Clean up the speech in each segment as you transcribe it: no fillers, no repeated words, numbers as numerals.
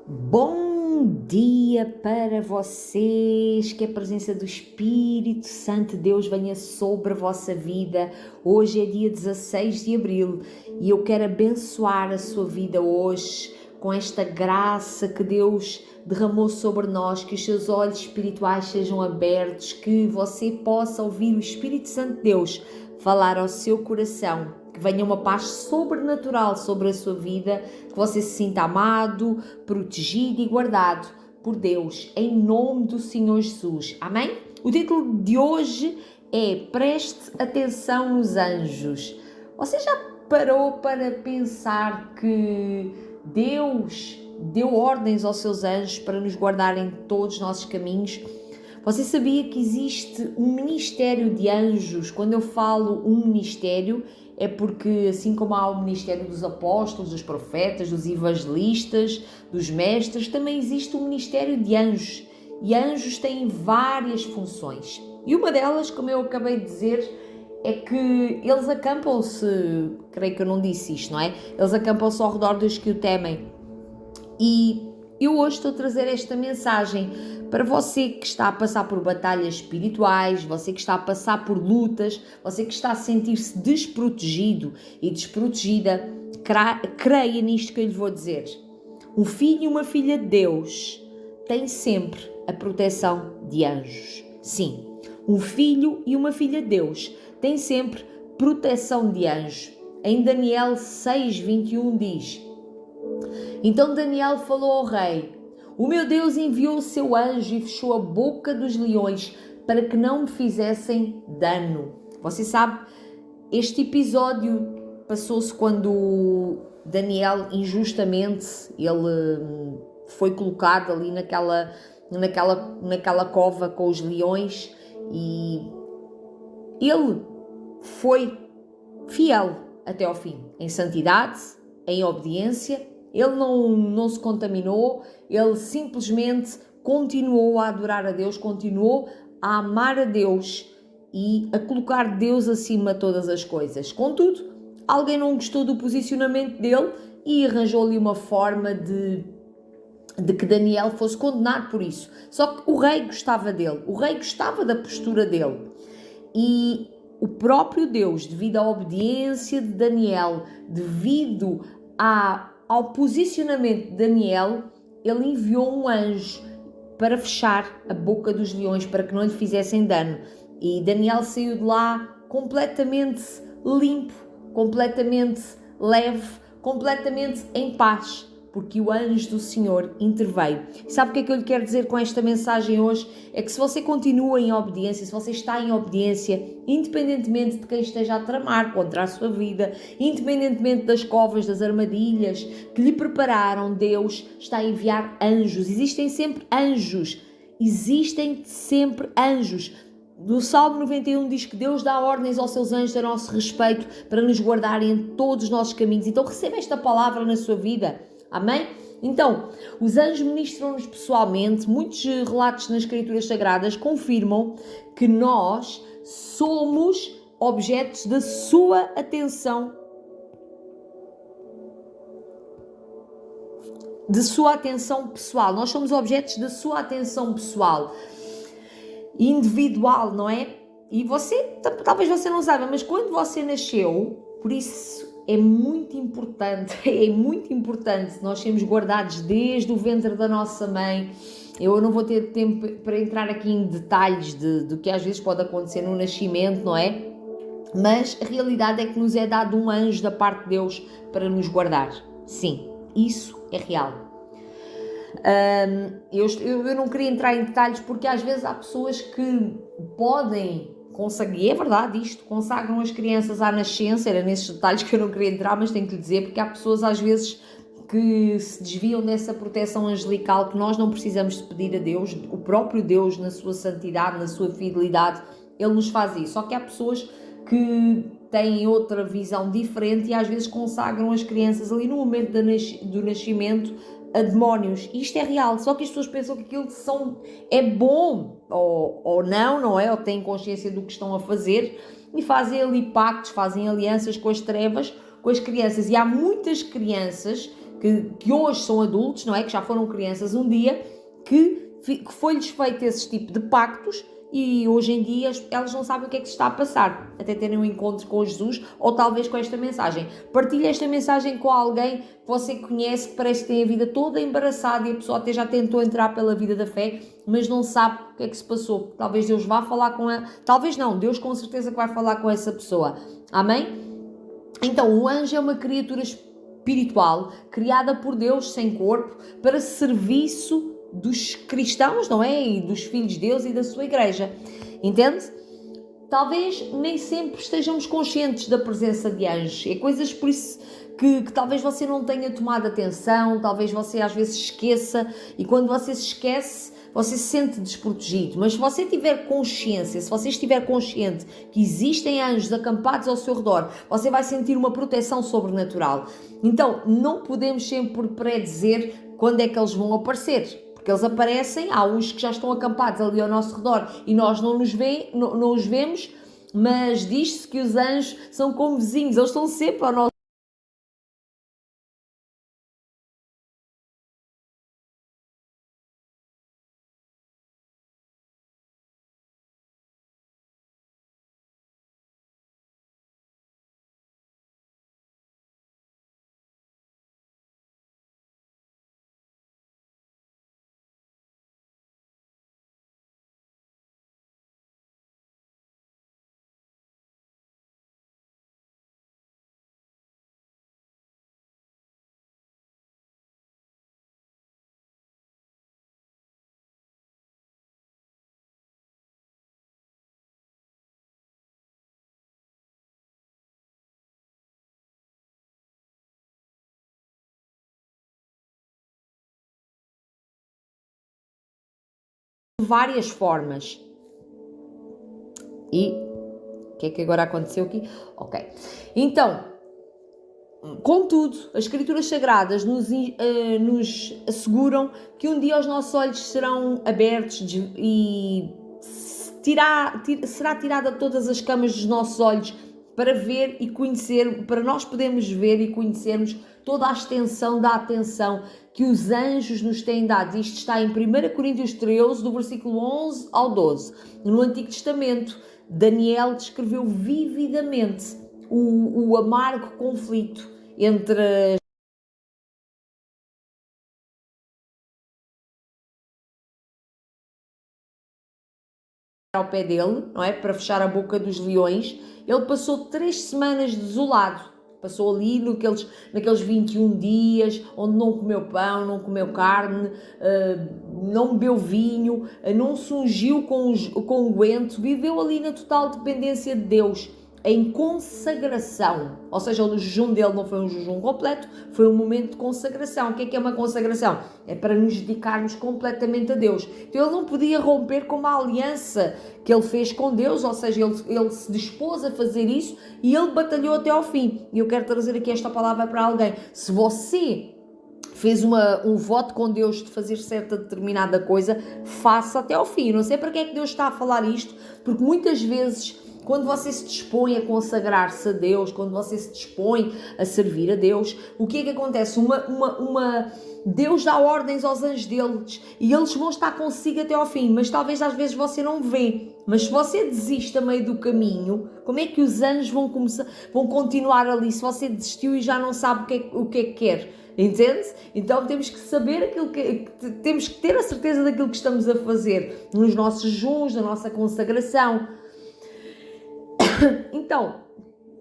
Bom dia para vocês, que a presença do Espírito Santo de Deus venha sobre a vossa vida. Hoje é dia 16 de abril e eu quero abençoar a sua vida hoje com esta graça que Deus derramou sobre nós, que os seus olhos espirituais sejam abertos, que você possa ouvir o Espírito Santo de Deus falar ao seu coração, que venha uma paz sobrenatural sobre a sua vida, que você se sinta amado, protegido e guardado por Deus, em nome do Senhor Jesus. Amém? O título de hoje é Preste Atenção nos Anjos. Você já parou para pensar que Deus deu ordens aos seus anjos para nos guardar em todos os nossos caminhos? Você sabia que existe um ministério de anjos? Quando eu falo um ministério, é porque assim como há o ministério dos apóstolos, dos profetas, dos evangelistas, dos mestres, também existe um ministério de anjos. E anjos têm várias funções. E uma delas, como eu acabei de dizer, é que eles acampam-se, creio que eu não disse isto, não é? Eles acampam-se ao redor dos que o temem. E eu hoje estou a trazer esta mensagem para você que está a passar por batalhas espirituais, você que está a passar por lutas, você que está a sentir-se desprotegido e desprotegida. Creia nisto que eu lhe vou dizer. Um filho e uma filha de Deus têm sempre a proteção de anjos. Sim, um filho e uma filha de Deus têm sempre proteção de anjos. Em Daniel 6:21 diz: Então Daniel falou ao rei: O meu Deus enviou o seu anjo e fechou a boca dos leões para que não me fizessem dano. Você sabe, este episódio passou-se quando Daniel injustamente ele foi colocado ali naquela cova com os leões e ele foi fiel até ao fim, em santidade, em obediência. Ele não se contaminou, ele simplesmente continuou a adorar a Deus, continuou a amar a Deus e a colocar Deus acima de todas as coisas. Contudo, alguém não gostou do posicionamento dele e arranjou-lhe uma forma de que Daniel fosse condenado por isso. Só que o rei gostava dele, o rei gostava da postura dele. E o próprio Deus, devido à obediência de Daniel, devido ao posicionamento de Daniel, ele enviou um anjo para fechar a boca dos leões, para que não lhe fizessem dano. E Daniel saiu de lá completamente limpo, completamente leve, completamente em paz, porque o anjo do Senhor interveio. E sabe o que é que eu lhe quero dizer com esta mensagem hoje? É que se você continua em obediência, se você está em obediência, independentemente de quem esteja a tramar contra a sua vida, independentemente das covas, das armadilhas que lhe prepararam, Deus está a enviar anjos. Existem sempre anjos. Existem sempre anjos. No Salmo 91 diz que Deus dá ordens aos seus anjos a nosso respeito para nos guardarem em todos os nossos caminhos. Então receba esta palavra na sua vida. Amém? Então, os anjos ministram-nos pessoalmente. Muitos relatos nas Escrituras Sagradas confirmam que nós somos objetos da sua atenção, pessoal. Nós somos objetos da sua atenção pessoal, individual, não é? E talvez você não saiba, mas quando você nasceu, por isso é muito importante nós sermos guardados desde o ventre da nossa mãe. Eu não vou ter tempo para entrar aqui em detalhes do que às vezes pode acontecer no nascimento, não é? Mas a realidade é que nos é dado um anjo da parte de Deus para nos guardar. Sim, isso é real. Eu não queria entrar em detalhes porque às vezes há pessoas que podem e é verdade isto, consagram as crianças à nascença. Era nesses detalhes que eu não queria entrar, mas tenho que lhe dizer, porque há pessoas às vezes que se desviam dessa proteção angelical que nós não precisamos de pedir a Deus. O próprio Deus, na sua santidade, na sua fidelidade, Ele nos faz isso. Só que há pessoas que têm outra visão diferente e às vezes consagram as crianças ali no momento do nascimento a demónios. Isto é real, só que as pessoas pensam que aquilo é bom ou não é? Ou têm consciência do que estão a fazer e fazem ali pactos, fazem alianças com as trevas, com as crianças. E há muitas crianças que hoje são adultos, não é? Que já foram crianças um dia, que foi-lhes feito esse tipo de pactos e hoje em dia elas não sabem o que é que se está a passar, até terem um encontro com Jesus ou talvez com esta mensagem. Partilhe esta mensagem com alguém que você conhece, que parece que tem a vida toda embaraçada e a pessoa até já tentou entrar pela vida da fé, mas não sabe o que é que se passou. Talvez Deus vá falar com ela, talvez não, Deus com certeza que vai falar com essa pessoa. Amém? Então, o anjo é uma criatura espiritual criada por Deus sem corpo para serviço dos cristãos, não é? E dos filhos de Deus e da sua igreja. Entende? Talvez nem sempre estejamos conscientes da presença de anjos. É coisas por isso que talvez você não tenha tomado atenção, talvez você às vezes esqueça, e quando você se esquece, você se sente desprotegido. Mas se você tiver consciência, se você estiver consciente que existem anjos acampados ao seu redor, você vai sentir uma proteção sobrenatural. Então, não podemos sempre predizer quando é que eles vão aparecer. Porque eles aparecem, há uns que já estão acampados ali ao nosso redor e nós não os vemos, mas diz-se que os anjos são como vizinhos, eles estão sempre ao nosso de várias formas. E o que é que agora aconteceu aqui? Ok. Então, contudo, as Escrituras Sagradas nos asseguram que um dia os nossos olhos serão abertos e será tirada todas as camas dos nossos olhos para ver e conhecer, para nós podermos ver e conhecermos toda a extensão da atenção que os anjos nos têm dado. Isto está em 1 Coríntios 13, do versículo 11 ao 12. No Antigo Testamento, Daniel descreveu vividamente o amargo conflito entre ao pé dele, não é? Para fechar a boca dos leões. Ele passou 3 semanas desolado. Passou ali naqueles 21 dias, onde não comeu pão, não comeu carne, não bebeu vinho, não se ungiu com unguento, viveu ali na total dependência de Deus, em consagração. Ou seja, o jejum dele não foi um jejum completo, foi um momento de consagração. O que é uma consagração? É para nos dedicarmos completamente a Deus. Então ele não podia romper com uma aliança que ele fez com Deus, ou seja, ele se dispôs a fazer isso e ele batalhou até ao fim. E eu quero trazer aqui esta palavra para alguém. Se você fez um voto com Deus de fazer certa determinada coisa, faça até ao fim. Não sei para que é que Deus está a falar isto, porque muitas vezes, quando você se dispõe a consagrar-se a Deus, quando você se dispõe a servir a Deus, o que é que acontece? Deus dá ordens aos anjos deles e eles vão estar consigo até ao fim, mas talvez às vezes você não vê. Mas se você desiste a meio do caminho, como é que os anjos vão continuar ali se você desistiu e já não sabe o que é que quer? Entende? Então temos que saber temos que ter a certeza daquilo que estamos a fazer nos nossos jejuns, na nossa consagração. Então,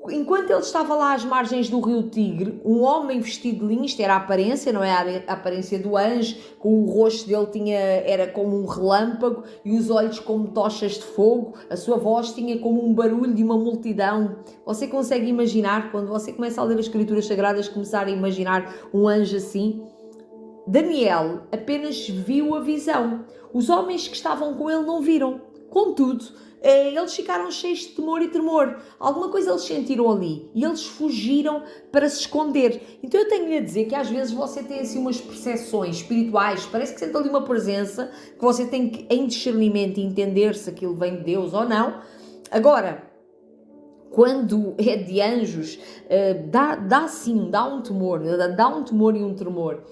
enquanto ele estava lá às margens do rio Tigre, um homem vestido de linho, isto era a aparência, não é a aparência do anjo, com o rosto dele era como um relâmpago e os olhos como tochas de fogo, a sua voz tinha como um barulho de uma multidão. Você consegue imaginar, quando você começa a ler as Escrituras Sagradas, começar a imaginar um anjo assim? Daniel apenas viu a visão. Os homens que estavam com ele não viram. Contudo, eles ficaram cheios de temor e tremor. Alguma coisa eles sentiram ali e eles fugiram para se esconder. Então eu tenho-lhe a dizer que às vezes você tem assim umas percepções espirituais, parece que sente ali uma presença que você tem que, em discernimento, entender se aquilo vem de Deus ou não. Agora, quando é de anjos, dá sim, dá um temor e um tremor.